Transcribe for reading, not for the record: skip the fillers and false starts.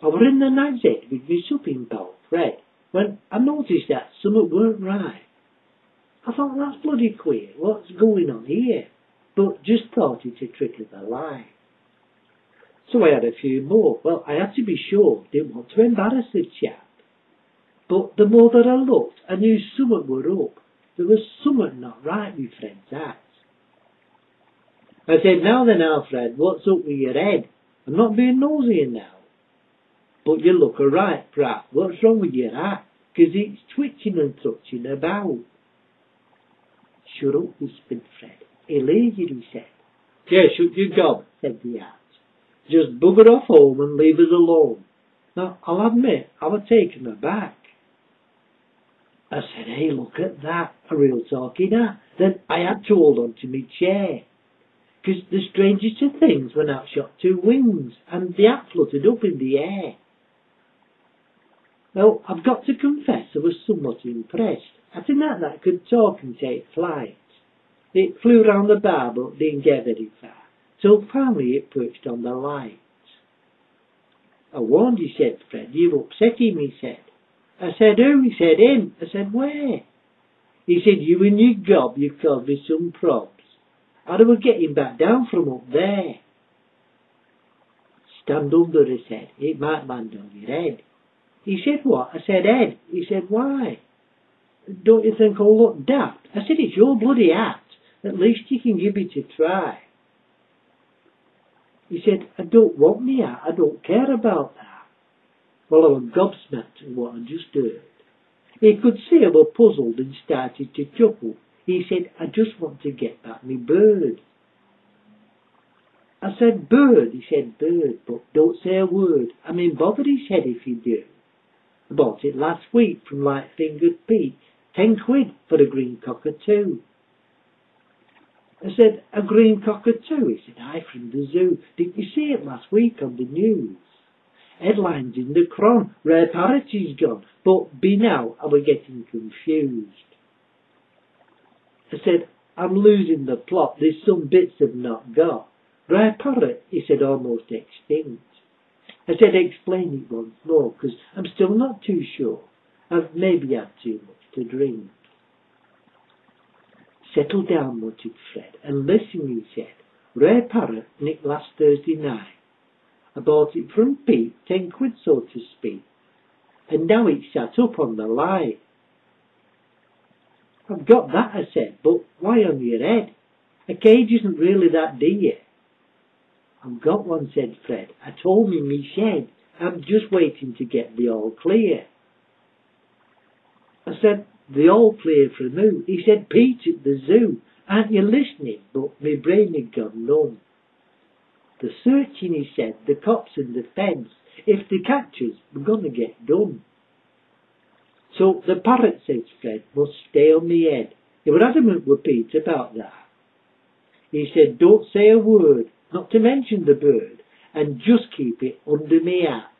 I were in the night's head with me supping pal, Fred, when I noticed that something weren't right. I thought, that's bloody queer, what's going on here? But just thought it a trick of the light. So I had a few more. Well, I had to be sure, didn't want to embarrass the chap. But the more that I looked, I knew something were up. There was something not right with Fred's eyes. I said, now then, Alfred, what's up with your head? I'm not being nosy now. But you look alright, Pratt. What's wrong with your hat? 'Cause it's twitching and touching about. Shut up, whispered Fred. Elated, he said. Yeah, shut your gob, said the hat. Just bugger off home and leave us alone. Now, I'll admit, I was taken aback. I said, hey, look at that, a real talking hat. Then I had to hold on to my chair. 'Cause the strangest of things when out shot two wings, and the hat fluttered up in the air. Well, I've got to confess I was somewhat impressed. I didn't know that could talk and take flight. It flew round the bar but didn't get very far, till finally it perched on the light. I warned you, said Fred, you've upset him, he said. I said, who? He said, him. I said, where? He said, you and your gob, you've caused me some probs. How do we get him back down from up there? Stand under, I said, it might land on your head. He said, what? I said, head. He said, why? Don't you think I'll look daft? I said, it's your bloody hat. At least you can give it a try. He said, I don't want me hat. I don't care about that. Well, I was gobsmacked at what I just heard. He could see I was puzzled and started to chuckle. He said, I just want to get back me bird. I said, bird? He said, bird, but don't say a word. I mean, bother his head if you do. I bought it last week from Light-Fingered Pete. 10 quid for a green cockatoo. I said, a green cockatoo? He said, aye, from the zoo. Didn't you see it last week on the news? Headlines in the Cron, rare parrot is gone. But be now, I were getting confused. I said, I'm losing the plot, there's some bits I've not got. Rare parrot, he said, almost extinct. I said, explain it once more, 'cause I'm still not too sure. I've maybe had too much to drink. Settle down, muttered Fred, and listen, he said. Rare parrot, nicked last Thursday night. I bought it from Pete, 10 quid, so to speak. And now it's sat up on the light. I've got that, I said, but why on your head? A cage isn't really that dear. I've got one, said Fred. I told him me shed. I'm just waiting to get the all clear. I said, the all clear from who? He said, Pete at the zoo. Aren't you listening? But my brain had gone numb. The searching, he said, the cops and the feds. If they catch us, we're going to get done. So the parrot, says Fred, must stay on me head. He were adamant with Pete about that. He said, don't say a word, not to mention the bird, and just keep it under me hat.